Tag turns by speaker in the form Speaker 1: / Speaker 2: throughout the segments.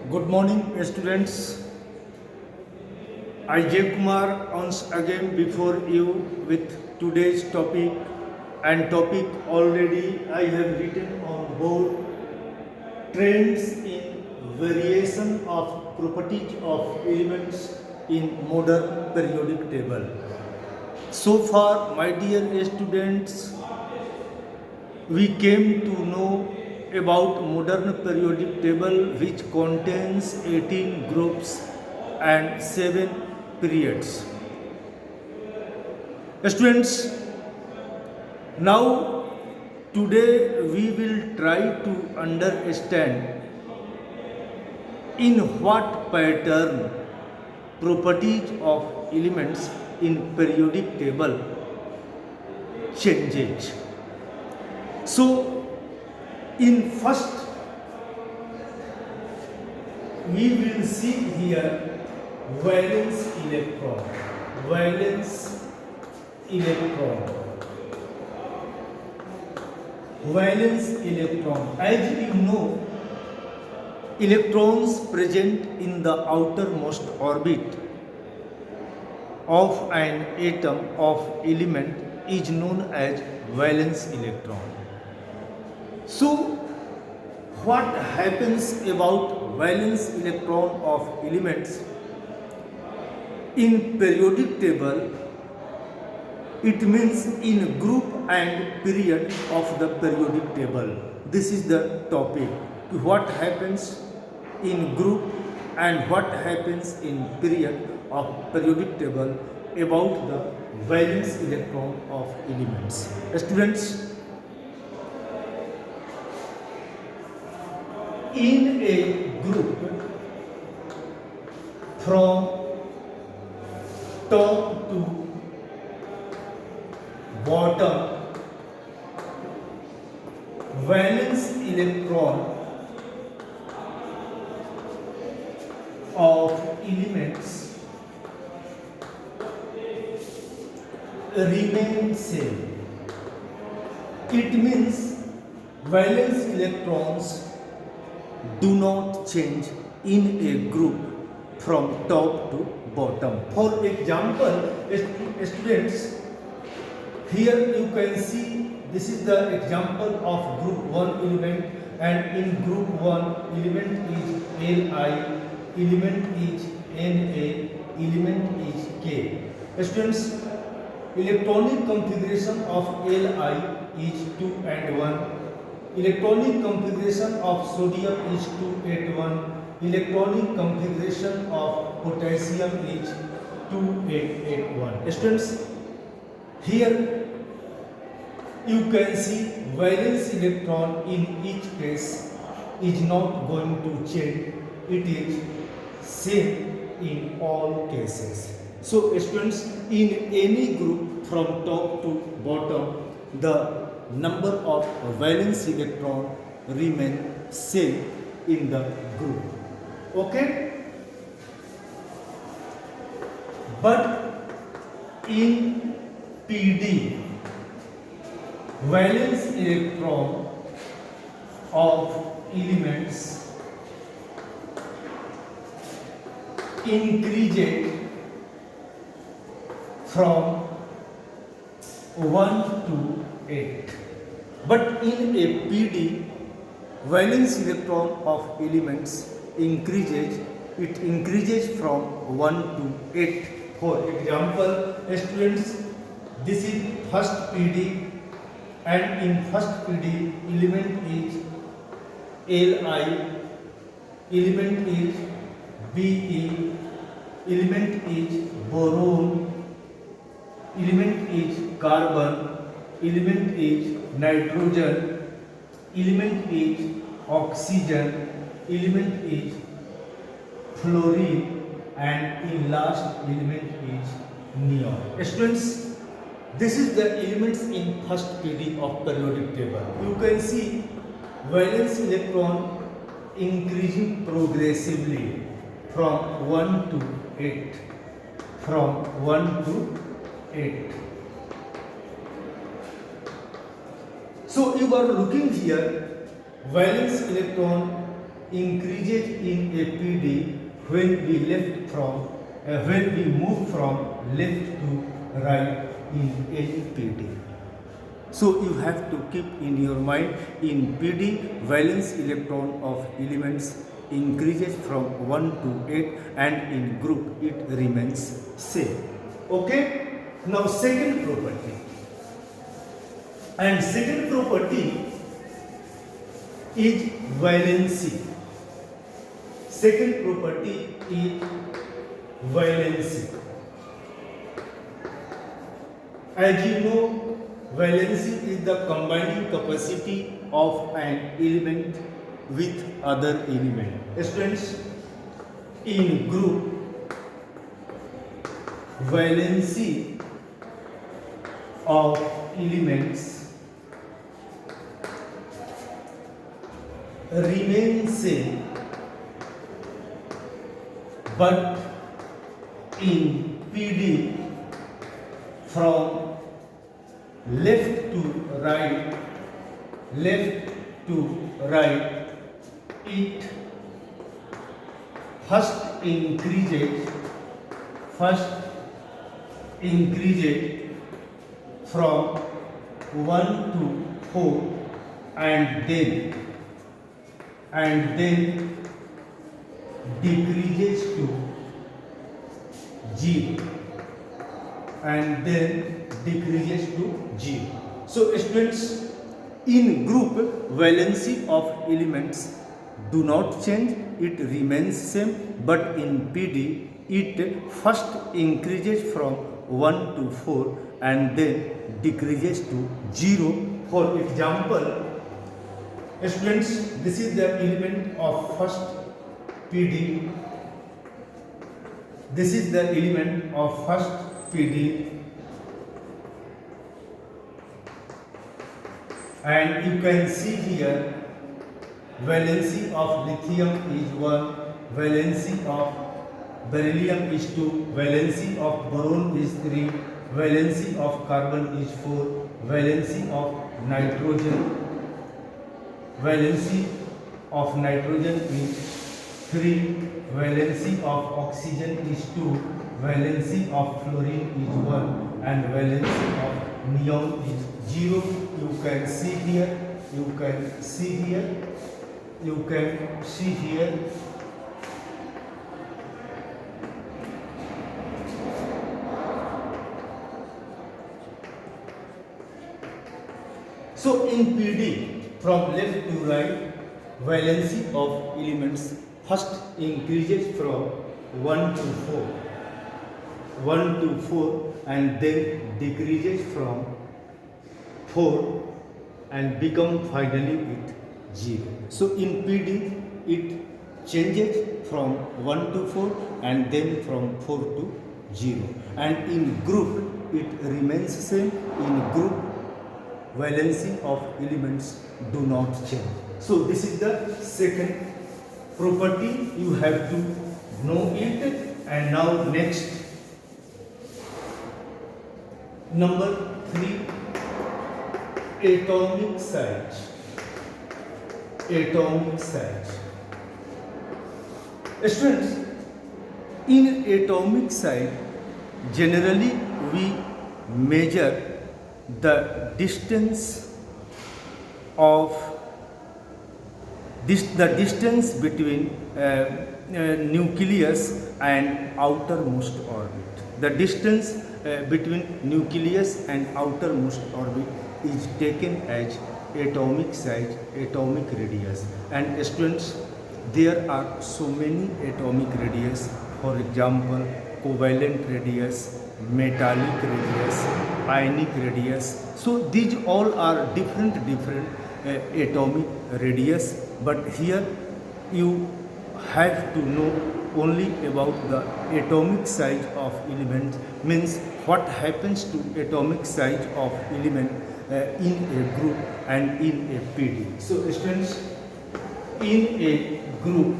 Speaker 1: Good morning, students. I, Jay Kumar, once again before you with today's topic. And topic already I have written on board: trends in variation of properties of elements in modern periodic table. So far, my dear students, we came to know about modern periodic table, which contains 18 groups and 7 periods. Students, now today we will try to understand in what pattern properties of elements in periodic table changes. So, in first, we will see here valence electron. Valence electron. Valence electron. As you know, electrons present in the outermost orbit of an atom of element is known as valence electron. So, what happens about valence electron of elements in periodic table? It means in group and period of the periodic table. This is the topic. What happens in group and what happens in period of periodic table about the valence electron of elements. Students, in a group from top to bottom, valence electron of elements remain same. It means valence electrons do not change in a group from top to bottom. For example, students, here you can see this is the example of group 1 element, and in group 1 element is Li, element is Na, element is K. Students, electronic configuration of Li is 2 and 1. Electronic configuration of sodium is 281. Electronic configuration of potassium is 2881. Students, here you can see valence electron in each case is not going to change. It is same in all cases. So students, in any group from top to bottom, the number of valence electron remain same in the group. Okay? But in PD, valence electron of elements increases from 1 to 8. But in a PD, valence electron of elements increases from 1 to 8. For example, students, this is first PD, and in first PD element is Li, element is Be, element is boron, element is carbon, element is nitrogen, element is oxygen, element is fluorine, and in last element is neon. Students, this is the elements in first PD of periodic table. You can see valence electron increasing progressively from 1 to 8. From 1 to 8. So you are looking here, valence electron increases in a PD when we move from left to right in any PD. So you have to keep in your mind, in PD valence electron of elements increases from 1 to 8 and in group it remains same. Okay? Now second property. And second property is valency. Second property is valency. As you know, valency is the combining capacity of an element with other element. Students, in group, valency of elements remains same, but in PD from left to right, it first increases from 1 to 4 and then decreases to 0 and then decreases to 0. So students, in group valency of elements do not change, it remains same, but in PD it first increases from 1 to 4 and then decreases to 0. For example, students, this is the element of first PD. This is the element of first PD, and you can see here valency of lithium is 1, valency of beryllium is 2, valency of boron is 3, valency of carbon is 4, valency of nitrogen is 3, valency of oxygen is 2, valency of fluorine is 1 and valency of neon is 0. You can see here. So in PD from left to right, valency of elements first increases from 1 to 4 and then decreases from 4 and become finally with 0. So in PD it changes from 1 to 4 and then from 4 to 0, and in group it remains same. In group valency of elements do not change. So this is the second property, you have to know it. And now next, number 3, atomic size. Students, in atomic size generally we measure the distance between nucleus and outermost orbit. The distance between nucleus and outermost orbit is taken as atomic size, atomic radius. And students, there are so many atomic radius. For example, covalent radius, metallic radius, ionic radius. So these all are different atomic radius. But here you have to know only about the atomic size of element, means what happens to atomic size of element in a group and in a PD. So students, in a group,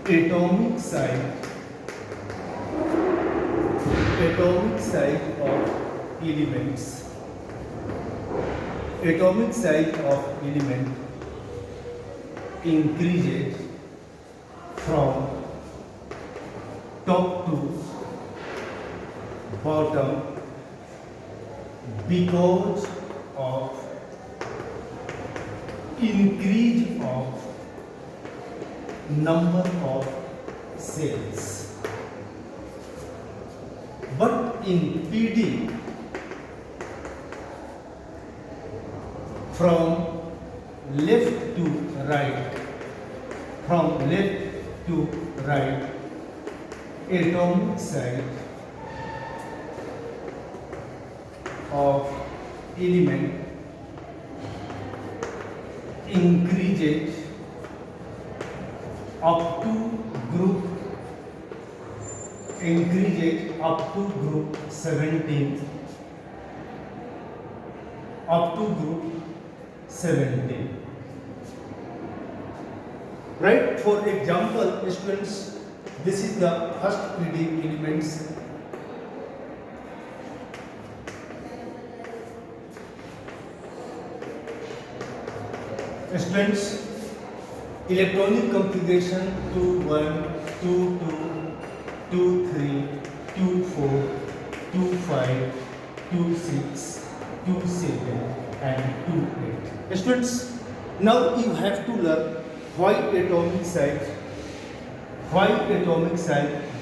Speaker 1: atomic size of elements, increases from top to bottom because of increase of number of cells. But in PD, from left to right, atomic size of element increases up to group 17, right? For example, students, this is the first PD elements. Students, electronic configuration 2 1, 2 2, 2 3, 2 4, 2 5, 2 6, 2 7 and 2 8. Students, now you have to learn why atomic size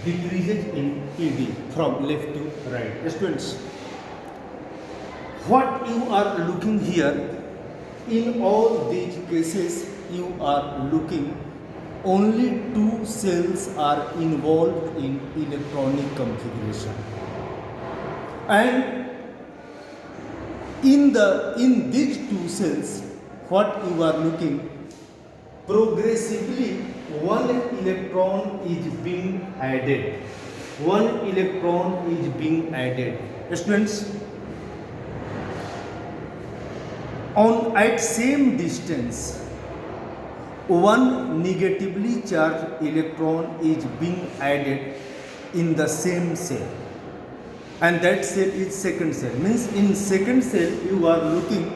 Speaker 1: decreases in PD from left to right. Students, what you are looking here, in all these cases you are looking only 2 cells are involved in electronic configuration, and in these 2 cells what you are looking, progressively 1 electron is being added. Students, at same distance, 1 negatively charged electron is being added in the same cell, and that cell is second cell. Means in second cell you are looking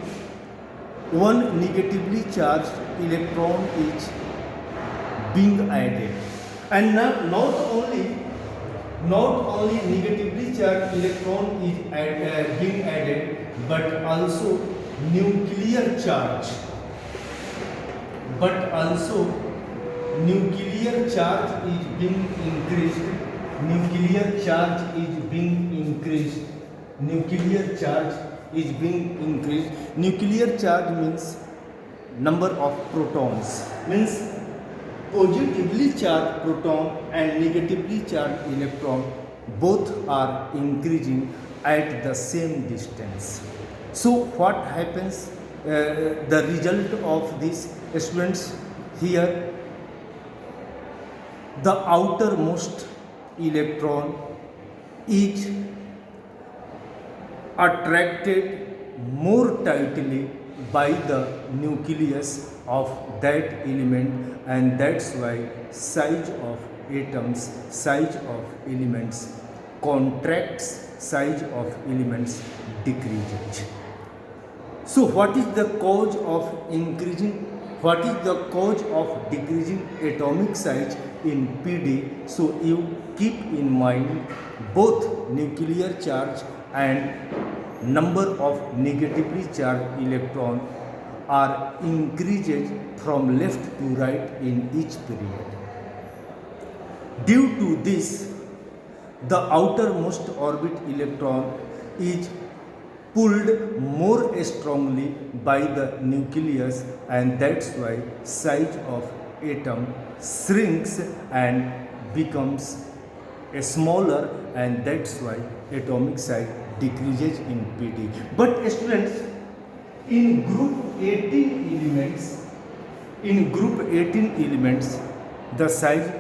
Speaker 1: 1 negatively charged electron is being added, and not only negatively charged electron is being added, but also nuclear charge is being increased. Nuclear charge means number of protons, means positively charged proton and negatively charged electron both are increasing at the same distance. So what happens, the result of this, students, here the outermost electron is attracted more tightly by the nucleus of that element, and that's why size of atoms, size of elements contracts, size of elements decreases. So what is the cause of decreasing atomic size in PD? So you keep in mind both nuclear charge and number of negatively charged electron are increases from left to right in each period. Due to this, the outermost orbit electron is pulled more strongly by the nucleus, and that's why size of atom shrinks and becomes smaller, and that's why atomic size decreases in PD. But students, in group 18 elements, the size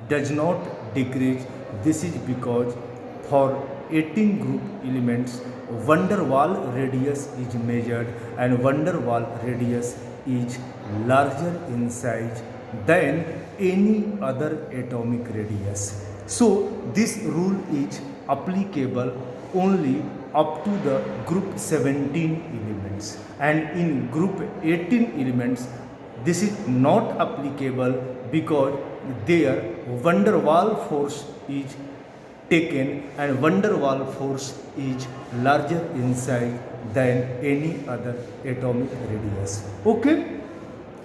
Speaker 1: does not decrease. This is because for 18 group elements, van der Waals radius is measured, and van der Waals radius is larger in size than any other atomic radius. So this rule is applicable only up to the group 17 elements, and in group 18 elements this is not applicable because their van der Waals force is taken and van der Waals force is larger in size than any other atomic radius. Okay.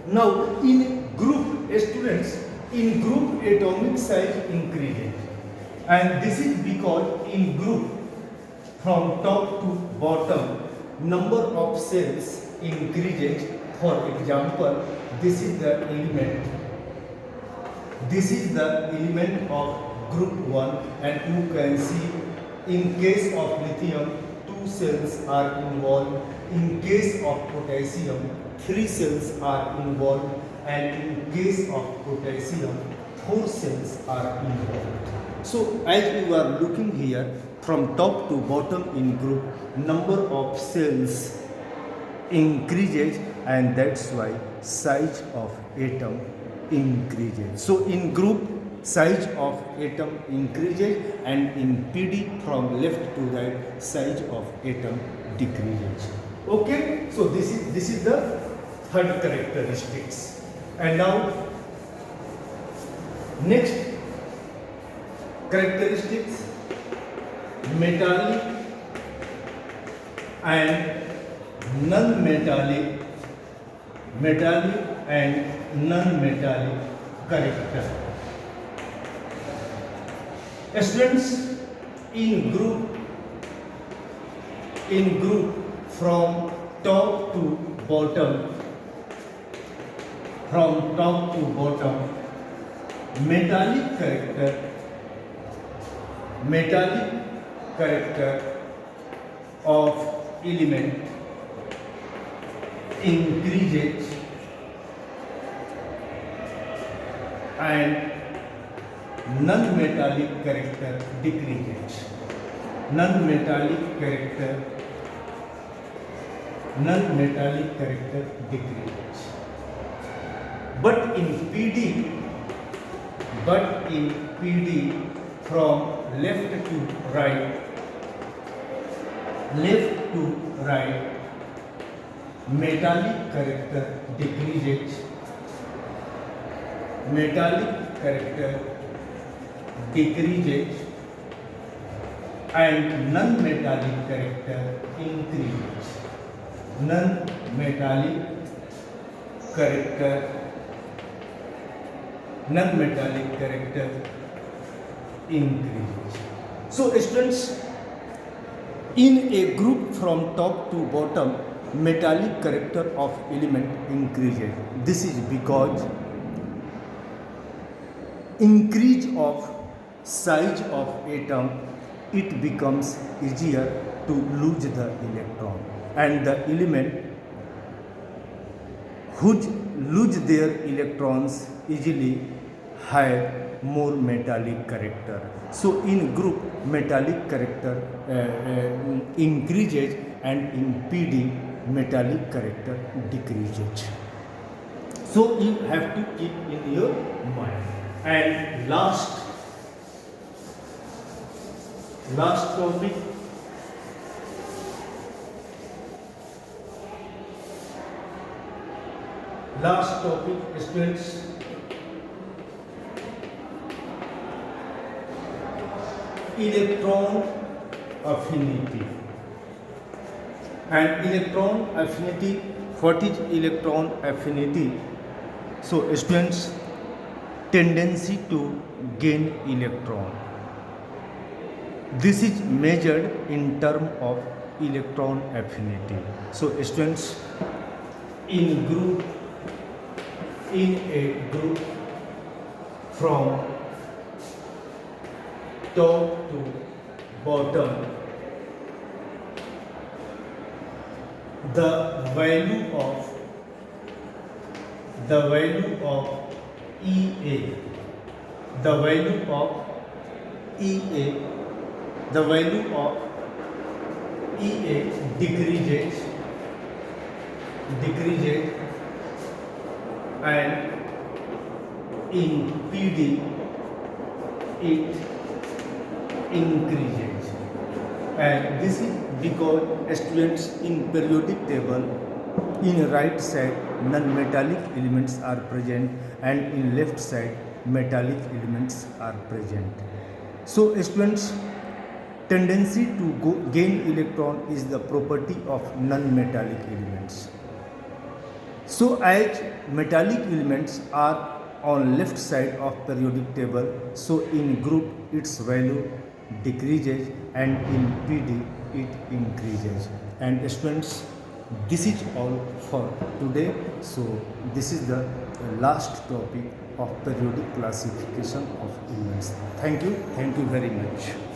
Speaker 1: Now in group students, in group atomic size increases, and this is because in group from top to bottom number of cells increases. For example, this is the element, this is the element of group 1, and you can see in case of lithium 2 cells are involved, in case of potassium 3 cells are involved, and in case of potassium 4 cells are involved. So as you are looking here, from top to bottom in group number of cells increases, and that's why size of atom increases. So in group size of atom increases, and in PD from left to right size of atom decreases. Okay, so this is the third characteristics. And now next characteristics, metallic and non-metallic, metallic and non-metallic character. Students, in group from top to bottom, metallic character of element increases, and non-metallic character decreases. Non-metallic character decreases. But in PD from left to right, metallic character decreases, and non-metallic character increases. Non-metallic character increases. So students, in a group from top to bottom, metallic character of element increases. This is because increase of size of atom, it becomes easier to lose the electron, and the element which lose their electrons easily have more metallic character. So in group metallic character increases, and in PD metallic character decreases. So you have to keep in your mind. And last topic, students, electron affinity. And electron affinity, what is electron affinity? So students, tendency to gain electron. This is measured in terms of electron affinity. So students, in a group from top to bottom, the value of EA, decreases, and in PD it increases. And this is because students, in periodic table, in right side non-metallic elements are present, and in left side metallic elements are present. So students, tendency to gain electron is the property of non-metallic elements. So as metallic elements are on left side of periodic table, so in group its value decreases and in PD it increases. And students, this is all for today. So this is the last topic of periodic classification of elements. Thank you very much.